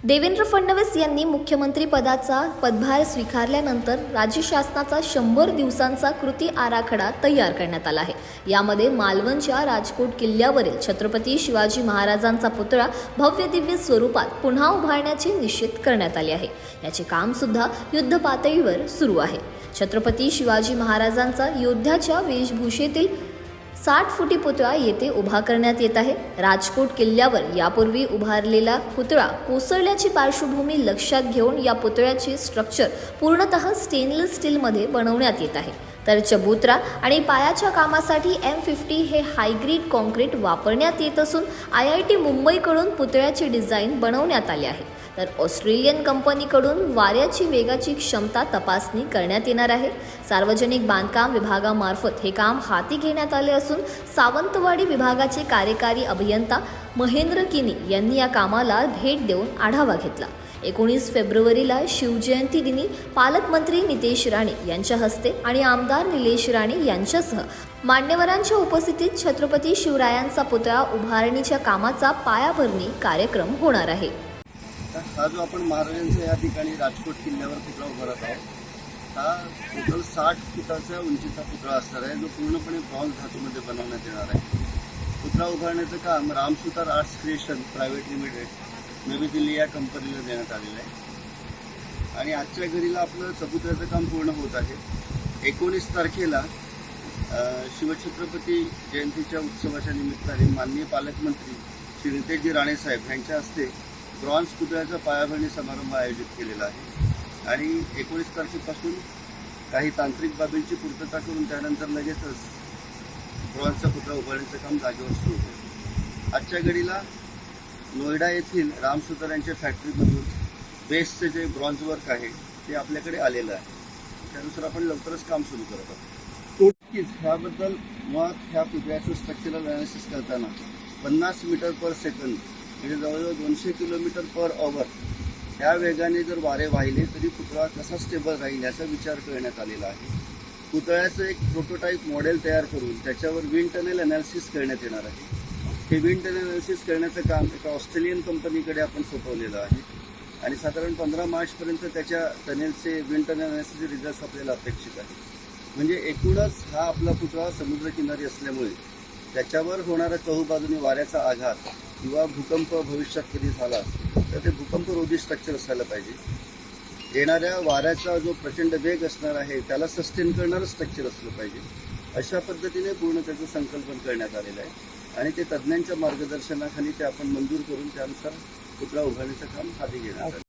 देवेंद्र फडणवीस यांनी मुख्यमंत्री पदाचा पदभार स्वीकारल्यानंतर राज्य शासनाचा 100 दिवसांचा कृती आराखडा तयार करण्यात आला आहे। यामध्ये मालवणच्या राजकोट किल्ल्यावरील छत्रपती शिवाजी महाराजांचा पुतळा भव्य दिव्य स्वरूपात पुन्हा उभारण्याचे निश्चित करण्यात आले आहे। याचे काम सुद्धा युद्ध पातळीवर सुरू आहे। छत्रपती शिवाजी महाराजांचा योद्ध्याच्या वेशभूषेतील 60 फुटी पुतळा येथे उभा करण्यात येत आहे। राजकोट किल्ल्यावर यापूर्वी उभारलेला पुतळा कोसळल्याची पार्श्वभूमी लक्षात घेऊन या पुतळ्याचे स्ट्रक्चर पूर्णतः स्टेनलेस स्टीलमध्ये बनवण्यात येत आहे। तर चबुतरा आणि पायाच्या कामासाठी M50 हे हायग्रेड कॉन्क्रीट वापरण्यात येत असून IIT मुंबईकडून पुतळ्याचे डिझाईन बनवण्यात आले आहे। तर ऑस्ट्रेलियन कंपनीकडून वाऱ्याची वेगाची क्षमता तपासणी करण्यात येणार आहे। सार्वजनिक बांधकाम विभागामार्फत हे काम हाती घेण्यात आले असून सावंतवाडी विभागाचे कार्यकारी अभियंता महेंद्र किनी यांनी या कामाला भेट देऊन आढावा घेतला। 19 फेब्रुवारीला शिवजयंती दिनी पालकमंत्री नितेश राणे यांच्या हस्ते आणि आमदार निलेश राणे यांच्यासह मान्यवरांच्या उपस्थितीत छत्रपती शिवरायांचा पुतळा उभारणीच्या कामाचा पायाभरणी कार्यक्रम होणार आहे। हा जो आपण महाराजांचा या ठिकाणी राजकोट किल्ल्यावर पुतळा उभारत आहोत, हा टोटल 60 फुटाच्या उंचीचा पुतळा असणार आहे, जो पूर्णपणे ब्रॉन्झ धातूमध्ये बनवण्यात येणार आहे। पुतळा उभारण्याचं काम Ramsutar arts creation private limited नवी दिल्ली या कंपनीला देण्यात आलेलं आहे आणि आजच्या घडीला आपलं चबुतऱ्याचं काम पूर्ण होत आहे। 19 तारखेला शिवछत्रपती जयंतीच्या उत्सवाच्या निमित्ताने माननीय पालकमंत्री श्री नितेशजी राणे साहेब यांच्या हस्ते ब्रॉन्झ पुतळ्याचा पायाभरणी समारंभ आयोजित केलेला आहे आणि 19 तारखेपासून काही तांत्रिक बाबींची पूर्तता करून त्यानंतर लगेचच ब्रॉन्झचा पुतळा उभारण्याचं काम जागेवर सुरू होईल। आजच्या घडीला नोएडा येथील रामसुतार यांच्या फॅक्टरीमधून बेसचे जे ब्रॉन्झ वर्क आहे ते आपल्याकडे आलेलं आहे। त्यानुसार आपण लवकरच काम सुरू करत आहोत। ह्याबद्दल मुळात ह्या पुतळ्याचं स्ट्रक्चरल अनालिसिस करताना 50 मीटर पर सेकंद म्हणजे जवळजवळ 200 किलोमीटर पर आवर ह्या वेगाने जर वारे वाहिले तरी पुतळा कसा स्टेबल राहील याचा विचार करण्यात आलेला आहे। पुतळ्याचं एक प्रोटोटाईप मॉडेल तयार करून त्याच्यावर विंड टनेल अनालिसिस करण्यात येणार आहे। हे विंड टनेल अनालिसिस करण्याचं काम एका ऑस्ट्रेलियन कंपनीकडे आपण सोपवलेलं आहे आणि साधारण 15 मार्चपर्यंत त्याच्या टनेलचे विंड टनेल अनालिसिसचे रिझल्ट्स आपल्याला अपेक्षित आहे। म्हणजे एकूणच हा आपला पुतळा समुद्रकिनारी असल्यामुळे त्याच्यावर होणारा चहूबाजूने वाऱ्याचा आघात किंवा भूकंप भविष्यात कधी झाला तर ते भूकंपरोधी स्ट्रक्चर असायला पाहिजे। येणाऱ्या वाऱ्याचा जो प्रचंड वेग असणार आहे त्याला सस्टेन करणारं स्ट्रक्चर असलं पाहिजे। अशा पद्धतीने पूर्ण त्याचं संकल्पन करण्यात आलेलं आहे आणि ते तज्ज्ञांच्या मार्गदर्शनाखाली ते आपण मंजूर करून त्यानुसार पुतळा उभारण्याचं काम हाती घेण्यात आलं।